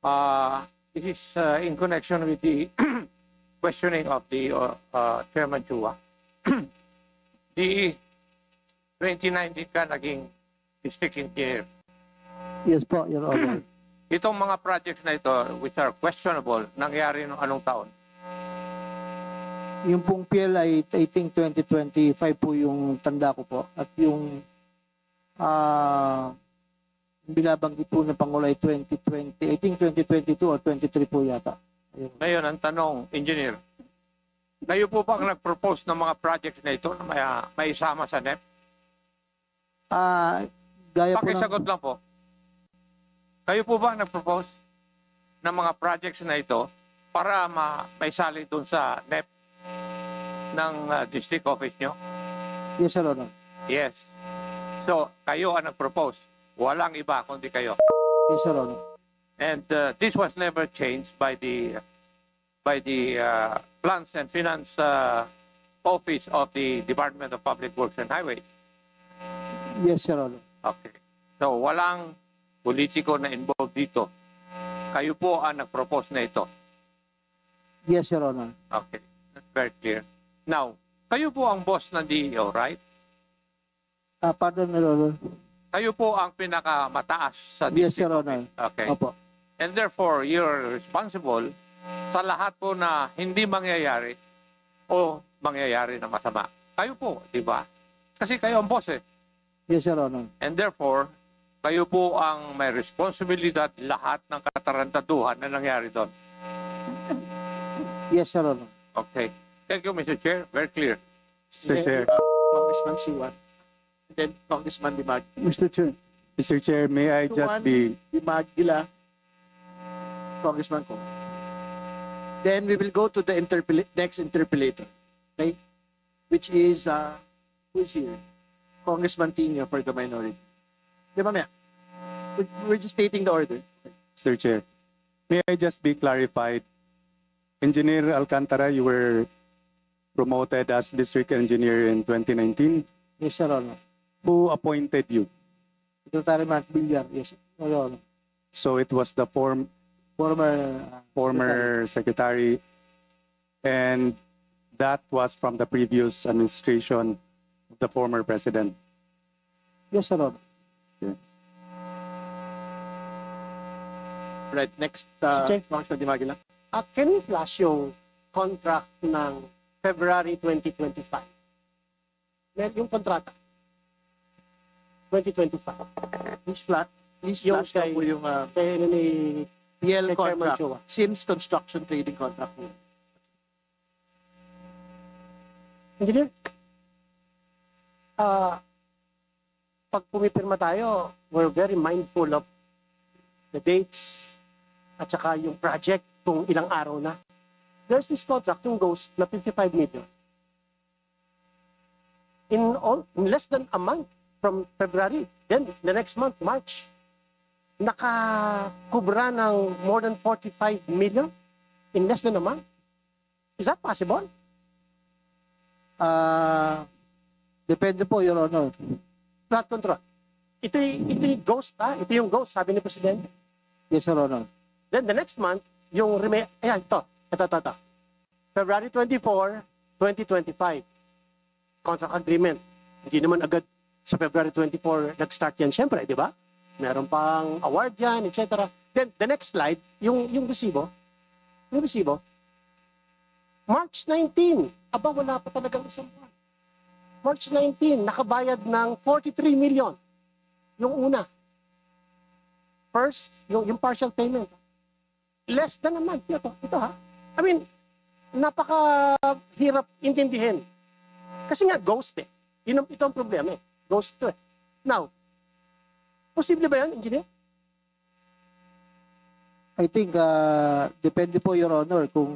This is in connection with the questioning of the Chairman Chua. The 2019 ka naging district engineer. Yes po, Your Honor. Itong mga projects na ito, which are questionable, nangyari noong anong taon? Yung pong PLI, I think 2025 po yung tanda ko po. At yung binabanggit po ng Pangulo ay 2020, I think 2022 or 23 po yata. Ayun. Ngayon, ang tanong, engineer, kayo po ba ang nag-propose ng mga projects na ito na may isama sa NEP? Gaya po Pakisagot lang po. Kayo po ba ang nag-propose ng mga projects na ito para may sali doon sa NEP ng district office nyo? Yes, Your Honor. Yes. So, kayo ang nag-propose. Walang iba kundi kayo. Yes, Your Honor. And this was never changed by the Plans and Finance Office of the Department of Public Works and Highways. Yes, Your Honor. Okay. So, walang politiko na involved dito. Kayo po ang nag-propose na ito. Yes, Your Honor. Okay. That's very clear. Now, kayo po ang boss ng DEO, right? Pardon, Your Honor. Kayo po ang pinakamataas sa Yes, district. Your Honor. Okay. Opo. And therefore, you're responsible sa lahat po na hindi mangyayari o mangyayari na masama. Kayo po, di ba? Kasi kayo ang boss eh. Yes, Your Honor. And therefore, kayo po ang may responsibilidad lahat ng katarantaduhan na nangyari doon. Yes, Your Honor. Okay. Thank you, Mr. Chair. Very clear. Mr. Chair. Congressman Suwan, and then Congressman Dimag. Mr. Chair, may I just be... Dimagila, Congressman Ko. Then we will go to the next interpellator, okay? Which is, who's here? Congressman Tino for the minority. Di ba, we're just stating the order. Mr. Chair, may I just be clarified? Engineer Alcantara, you were promoted as district engineer in 2019. Yes, Your Honor. Who appointed you? Secretary Mark Villar. Yes, Your Honor. So it was the former secretary, and that was from the previous administration of the former president. Yes, Your Honor. Right, next, Check. Congressman Dimagila. Can we flash yung contract ng February 2025? Yung kontrata. 2025. Please Yung flash na po yung Kaya ni PL kay Chairman contract, Chua. Sims Construction Trading Contract. Engineer? Pag pumipirma tayo, we're very mindful of the dates at saka yung project kung ilang araw na. There's this contract, yung Ghost, na 55 million. In less than a month from February, then the next month, March, nakakubra ng more than 45 million in less than a month. Is that possible? Depende po, Your Honor. Flood control. Ito yung Ghost, ito yung Ghost, sabi ni Presidente. Yes, Your Honor. Then the next month, yung ayan, ito. February 24, 2025. Contract agreement. Hindi naman agad sa February 24 nag-start yan, syempre, di ba? Meron pang award yan, etc. Then the next slide, yung resibo. Yung resibo. March 19. Aba, wala pa talagang isang buwan. March 19, nakabayad ng 43 million. Yung una. First, yung partial payment. Less than a month. Ito ha. I mean, napakahirap intindihin. Kasi nga, ghost eh. Ito ang problema eh. Ghost to eh. Now, posible ba yan, engineer? I think, depende po, Your Honor, kung,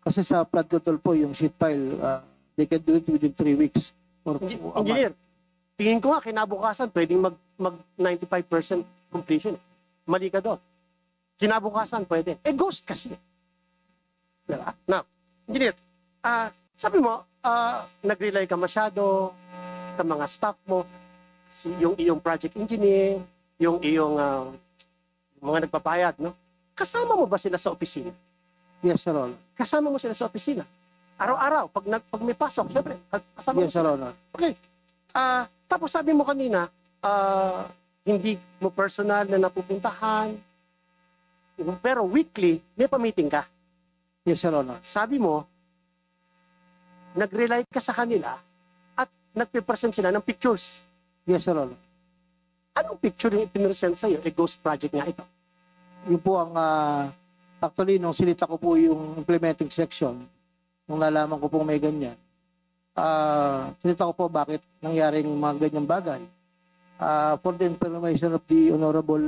kasi sa flood control po, yung sheet pile, they can do it within 3 weeks. Or Engineer, tingin ko nga, kinabukasan, pwedeng mag 95% completion. Mali ka doon. Kinabukasan, pwede. Ghost kasi. Diba? Now, engineer, sabi mo, nag-rely ka masyado sa mga staff mo, yung iyong project engineer, yung iyong mga nagpapayat, no? kasama mo ba sila sa opisina? Yes, Your Honor. Kasama mo sila sa opisina? Araw-araw, pag may pasok, syempre, kasama mo Yes, Your sila. Honor. Okay. Tapos sabi mo kanina, hindi mo personal na napupuntahan, pero weekly, may pa-meeting ka. Yes, Your Honor. Sabi mo, nag-rely ka sa kanila at nagpe-present sila ng pictures. Yes, Your Honor. Anong picture yung ipinresent sa'yo? Ghost project nga ito. Yun po ang, actually, nung silita ko po yung implementing section, nung nalaman ko po may ganyan, silita ko po bakit nangyaring mga ganyang bagay. For the information of the Honorable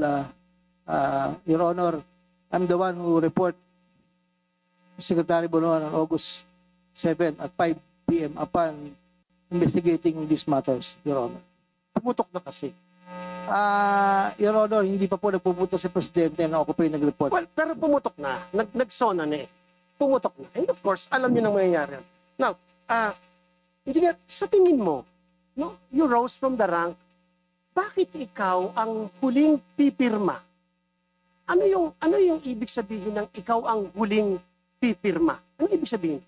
Your Honor, I'm the one who report Secretary Bonoan on August 7 at 5 p.m. upon investigating these matters, Your Honor. Pumutok na kasi. Your Honor, hindi pa po nagpupunta si Presidente na ako po yung nag-report. Well, pero pumutok na. Nagsona na eh. Pumutok na. And of course, alam niyo nang mangyayari. Now, engineer, sa tingin mo, no, you rose from the rank, bakit ikaw ang huling pipirma? Ano yung ibig sabihin ng ikaw ang huling pipirma? Ano ibig sabihin?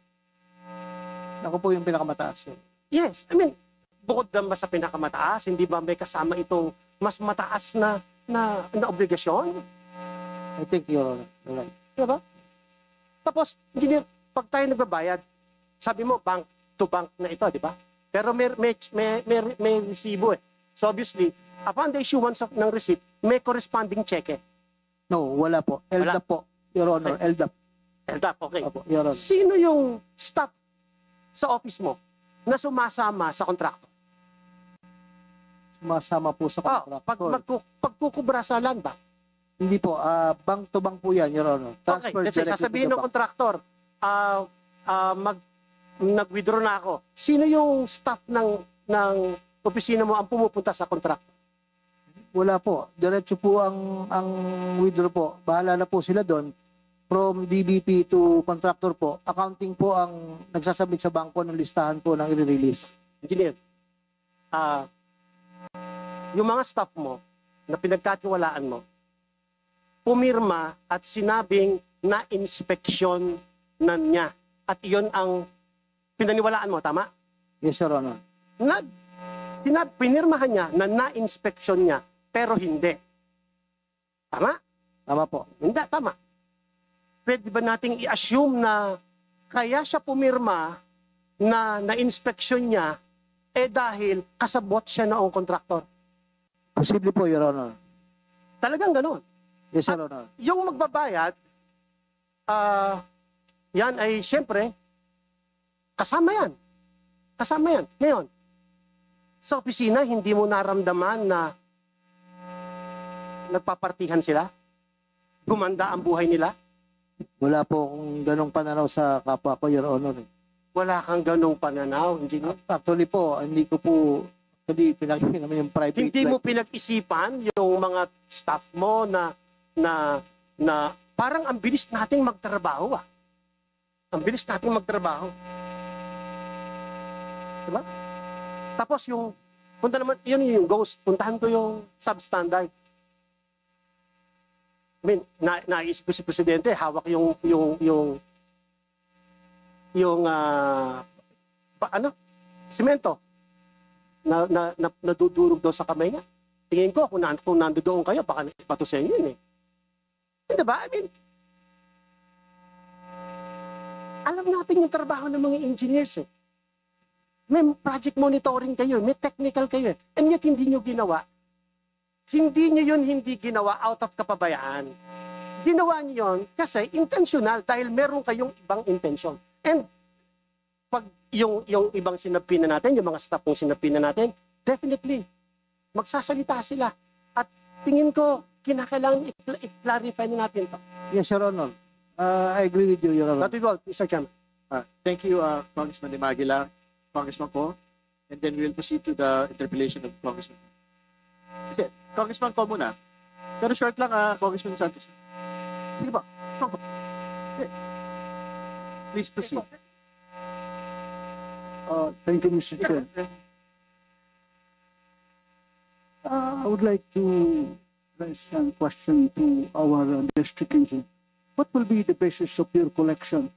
Ako po yung pinakamataas yun. Yes, I mean, bukod ba sa pinakamataas, hindi ba may kasama itong mas mataas na obligasyon? I think, Your Honor. You're right. Diba? Tapos, engineer, pag tayo nagbabayad, sabi mo, bank to bank na ito, di ba? Pero may resibo eh. So obviously, upon the issuance ng receipt, may corresponding cheque. No, wala po. Wala. LDAP po, Your Honor. Okay. LDAP. LDAP, okay. Opo, Your Honor. Sino yung staff sa office mo na sumasama sa kontrakto? Sumasama po sa contractor. Pagkukubra sa land bank. Hindi po, bank to bank po yan, Your Honor. Okay, let's say, directly sasabihin to ng the bank. kontraktor, nag-withdraw na ako. Sino yung staff ng opisina mo ang pumupunta sa kontrakto? Wala po. Diretso po ang withdraw po. Bahala na po sila doon. From DBP to contractor po, accounting po ang nagsasabit sa bangko ng listahan po ng i-release. Engineer, yung mga staff mo na pinagkatiwalaan mo, pumirma at sinabing na inspeksyon na niya. At iyon ang pinaniwalaan mo, tama? Yes, Your Honor. Pinirmahan niya na na-inspeksyon niya, pero hindi. Tama? Tama po. Hindi, tama. Pwede ba nating i-assume na kaya siya pumirma na na-inspeksyon niya dahil kasabot siya noong kontraktor? Posible po, Your Honor. Talagang gano'n. Yes, Your Honor. Yung magbabayad, yan ay siyempre, kasama yan. Kasama yan. Ngayon, sa opisina, hindi mo naramdaman na nagpapartihan sila? Gumanda ang buhay nila? Wala po akong ganong pananaw sa kapwa ko, Your Honor. Wala kang ganong pananaw, engineer? Actually po, hindi ko po, actually pinakita naman yung private Hindi mo life. pinag-isipan yung mga staff mo na parang ang bilis nating magtrabaho ah. Ang bilis nating magtrabaho. Diba? Tapos yung, punta naman, yun yung ghost, puntahan ko yung substandard. I mean, naisip ko si Presidente, hawak yung simento na nadudurog daw sa kamay niya. Tingin ko, kung nandoon kayo, baka nakipato sa inyo yun eh. Diba? I mean, alam natin yung trabaho ng mga engineers eh. May project monitoring kayo, may technical kayo eh. And yet, hindi nyo ginawa. Hindi nyo yun hindi ginawa out of kapabayaan. Ginawa nyo yun kasi intentional dahil meron kayong ibang intention. And pag yung ibang sinabi na natin, yung mga staff kong sinabi na natin, definitely, magsasalita sila. At tingin ko, kinakailangan i-clarify na natin to. Yes, Your Honor. I agree with you, Your Honor. That is all, Mr. Chairman. Thank you, Congressman De Maguila, Congressman Ko, and then we will proceed to the interpellation of Congressman. Kasi, Congressman Ko muna. Pero short lang, Congressman Santos. Sige ba? Okay. Please proceed. Thank you, Mr. Chair. I would like to raise a question to our district engineer. what will be the basis of your collection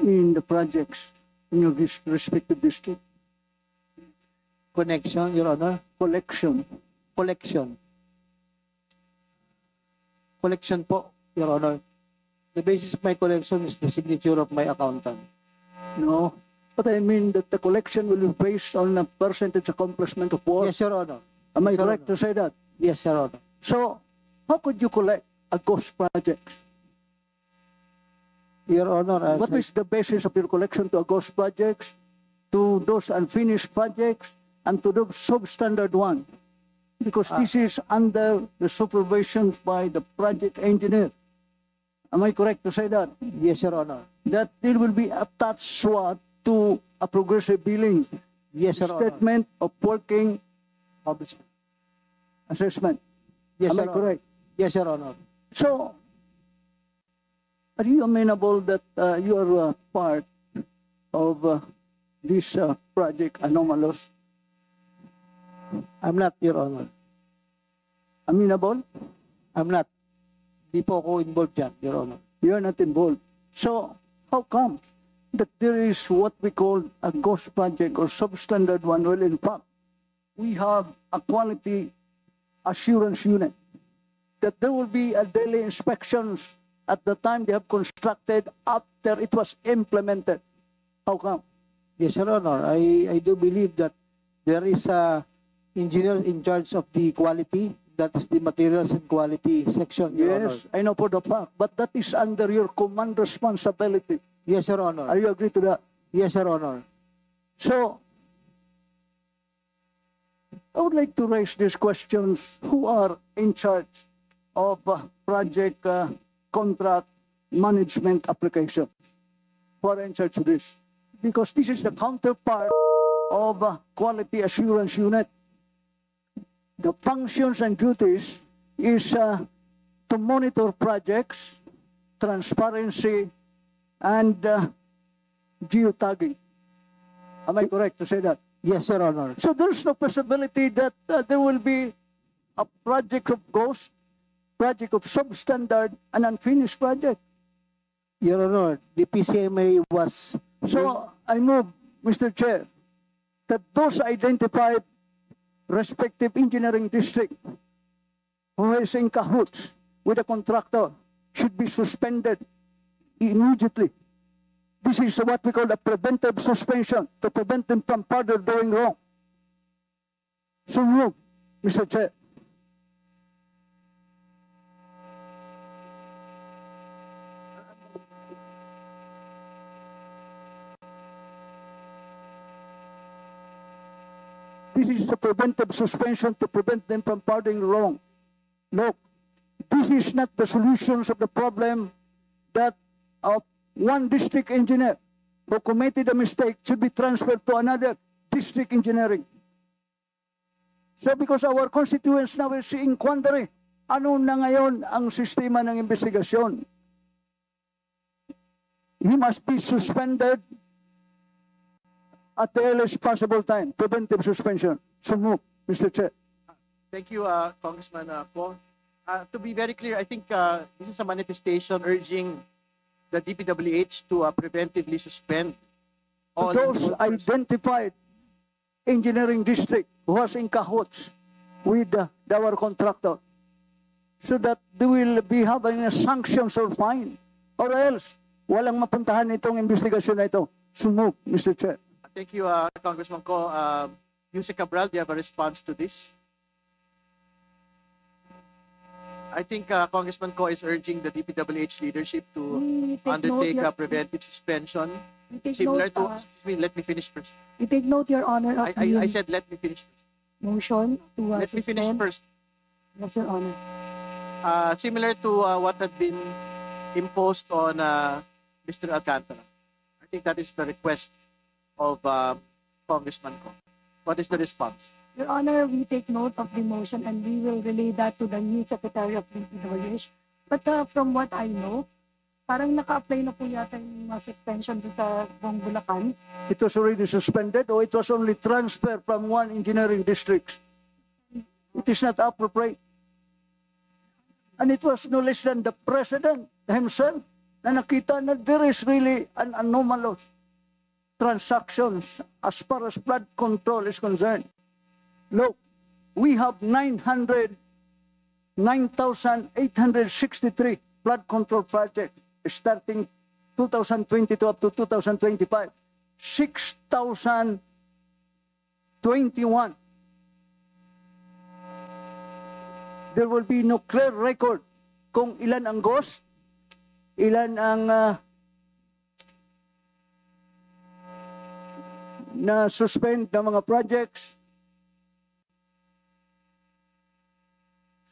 in the projects in your respective district? Connection, Your Honor. Collection. Collection. Collection po, Your Honor. The basis of my collection is the signature of my accountant. No. But I mean that the collection will be based on a percentage accomplishment of work. Yes, Your Honor. Am I Yes, Your correct to say that? Yes, Your Honor. So, how could you collect a ghost project? Your Honor, as What is the basis of your collection to a ghost projects, to those unfinished projects, and to the substandard one? Because this is under the supervision by the project engineer. Am I correct to say that? yes, Your Honor. That it will be attached to a progressive billing Yes, Your Honor. statement of working assessment. Yes, Am I Your Honor. correct? Yes, Your Honor. So, are you amenable that you are part of this project anomalous? I'm not, Your Honor. Amenable? I'm not. Di po ako involved dyan, Your Honor. You are not involved. So, how come that there is what we call a ghost project or substandard one? Well, in fact, we have a quality assurance unit that there will be a daily inspections at the time they have constructed after it was implemented. How come? Yes, Your Honor. I do believe that there is a engineer in charge of the quality. That is the materials and quality section, Your Honor. Yes, I know for the fact, but that is under your command responsibility. Yes, Your Honor. Are you agree to that? Yes, Your Honor. So, I would like to raise these questions. Who are in charge of project contract management application? Who are in charge of this? Because this is the counterpart of quality assurance unit. The functions and duties is to monitor projects, transparency, and geotagging. Am I correct to say that? Yes, Your Honor. So there's no possibility that there will be a project of ghost, project of substandard, and unfinished project. Your Honor, the PCMA was... So I move, Mr. Chair, that those identified respective engineering district who is in cahoots with a contractor should be suspended immediately. This is what we call a preventive suspension to prevent them from further doing wrong. So move, Mr. Chair. This is a preventive suspension to prevent them from pardoning wrong. Look, this is not the solutions of the problem that one district engineer who committed a mistake should be transferred to another district engineering. So because our constituents now is in quandary, ano na ngayon ang sistema ng investigasyon? He must be suspended at the earliest possible time. Preventive suspension. So move, Mr. Chair. Thank you, Congressman Paul. To be very clear, I think this is a manifestation urging the DPWH to preventively suspend all Those involved persons. identified engineering district who was in cahoots with our contractor so that they will be having a sanctions or fine or else walang mapuntahan itong investigasyon na ito. So move, Mr. Chair. Thank you, Congressman Ko. Yusek Cabral, do you have a response to this? I think Congressman Ko is urging the DPWH leadership to We take undertake note, a preventive suspension We take similar note, to, excuse me, let me finish first. we take note, Your Honor, of I the said let me finish first. motion to Let me finish suspend. first. Yes, Your Honor. Similar to what had been imposed on Mr. Alcantara. I think that is the request of Congressman Ko. What is the response? Your Honor, we take note of the motion and we will relay that to the new Secretary of DPWH. But from what I know, parang naka-apply na po yata yung suspension doon sa buong Bulacan. It was already suspended or it was only transferred from one engineering district? It is not appropriate. And it was no less than the president himself na nakita na there is really an anomalous transactions as far as flood control is concerned. Look, we have 9,863 flood control projects starting 2022 up to 2025. 6,021. There will be no clear record kung ilan ang ghost, ilan ang na-suspend ng mga projects.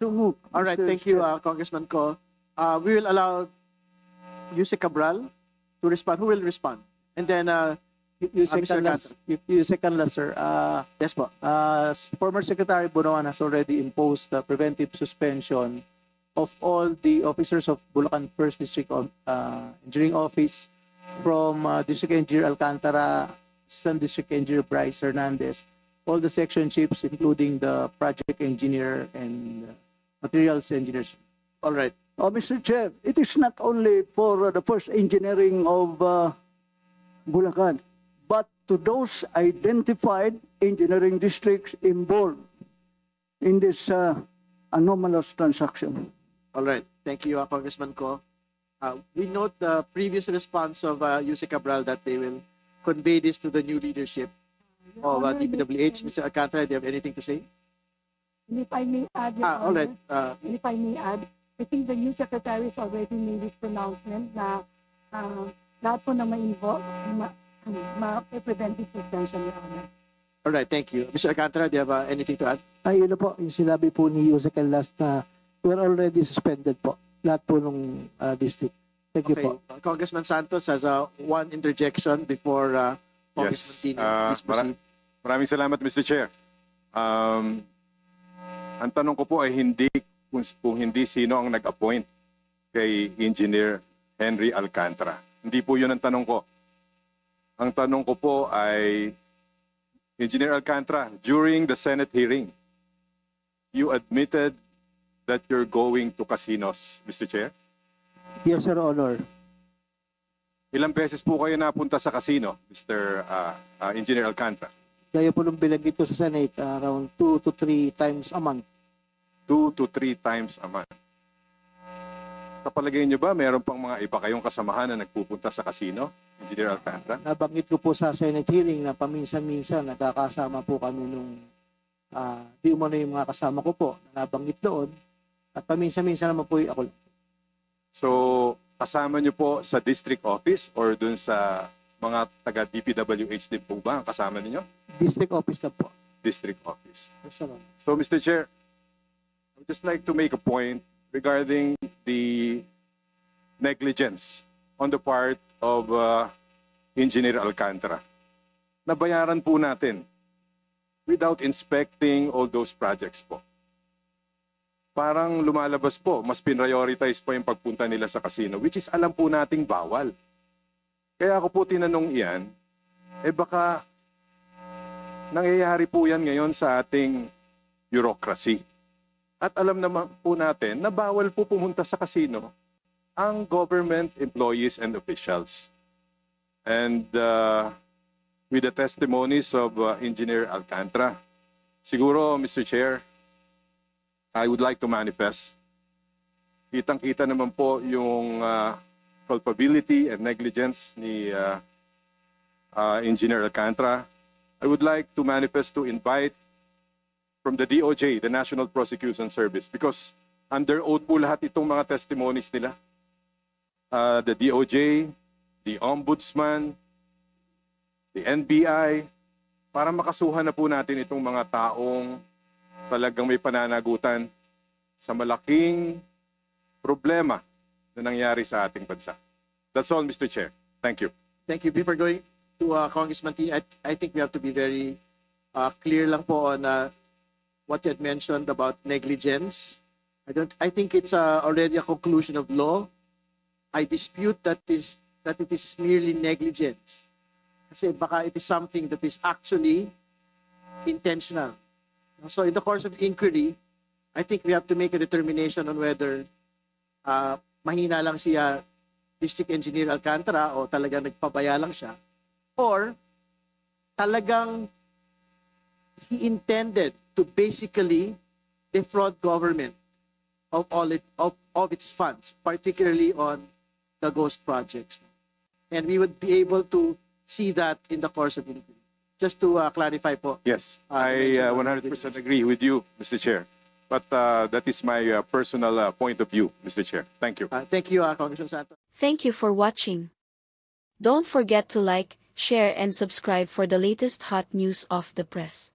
So, All right, Mr. thank you, Chair. Congressman Ko. We will allow Yusek Cabral to respond. Who will respond? And then, Yusek Mr. Canlas, Yusek Canlas, sir. yes po. Former Secretary Bonoan has already imposed the preventive suspension of all the officers of Bulacan First District Engineering Office from District Engineer Alcantara, Assistant District Engineer Bryce Hernandez, all the section chiefs, including the project engineer and materials engineers. All right. Mr. Chair, it is not only for the first engineering of Bulacan, but to those identified engineering districts involved in this anomalous transaction. All right. Thank you, Congressman Ko. We note the previous response of Yusek Cabral that they will convey this to the new leadership of DPWH. Mr. Alcantara, do you have anything to say? And if I may add, Your All right. Honor, and if I may add, I think the new secretary has already made this pronouncement na lahat po na ma-involve, ma-preventive suspension, Your Honor. All right. Thank you. Mr. Alcantara, do you have anything to add? Ay, yun na po, yung sinabi po ni Yusek Canlas na we're already suspended po. Lahat po nung district. Thank you po. Congressman Santos has one interjection before Congressman Tino. Please proceed. Maraming salamat, Mr. Chair. Ang tanong ko po ay hindi kung hindi sino ang nag-appoint kay Engineer Henry Alcantara. Hindi po yun ang tanong ko. Ang tanong ko po ay, Engineer Alcantara, during the Senate hearing, you admitted that you're going to casinos, Mr. Chair? Yes, Your Honor. Ilang beses po kayo napunta sa casino, Mr. Engineer Alcantara? Gaya po nung binanggit ko sa Senate, around 2 to 3 times a month. 2 to 3 times a month. Sa palagay niyo ba, meron pang mga iba kayong kasamahan na nagpupunta sa casino, Engineer Alcantara? Nabanggit ko po sa Senate hearing na paminsan-minsan nagkakasama po kami nung di umano yung mga kasama ko po na nabanggit doon. At paminsan-minsan naman po ako. So, kasama niyo po sa district office or dun sa mga taga-DPWH din po ba ang kasama niyo? District office na po. District office. Yes, Your Honor. So, Mr. Chair, I would just like to make a point regarding the negligence on the part of Engineer Alcantara. Nabayaran po natin without inspecting all those projects po. Parang lumalabas po, mas prioritize po yung pagpunta nila sa casino, which is alam po nating bawal. Kaya ako po tinanong iyan, baka nangyayari po yan ngayon sa ating bureaucracy. At alam naman po natin na bawal po pumunta sa casino ang government employees and officials. And with the testimonies of Engineer Alcantara, siguro, Mr. Chair, I would like to manifest. Kitang-kita naman po yung culpability and negligence ni Engineer Alcantara. I would like to manifest to invite from the DOJ, the National Prosecution Service, because under oath po lahat itong mga testimonies nila. The DOJ, the Ombudsman, the NBI, para makasuhan na po natin itong mga taong talagang may pananagutan sa malaking problema na nangyari sa ating bansa. That's all, Mr. Chair. Thank you. Thank you. Before going to Congressman Tino, I think we have to be very clear lang po on what you had mentioned about negligence. I think it's already a conclusion of law. I dispute that it is merely negligence. Kasi baka it is something that is actually intentional. So in the course of inquiry, I think we have to make a determination on whether mahina lang siya District Engineer Alcantara o talagang nagpabaya lang siya, or talagang he intended to basically defraud government of of its funds, particularly on the ghost projects. And we would be able to see that in the course of inquiry. Just to clarify po. Yes, the I mention of 100% agree with you, Mr. Chair. But that is my personal point of view, Mr. Chair. Thank you. Thank you, Congressman Santos. Thank you for watching. Don't forget to like, share and subscribe for the latest hot news of the press.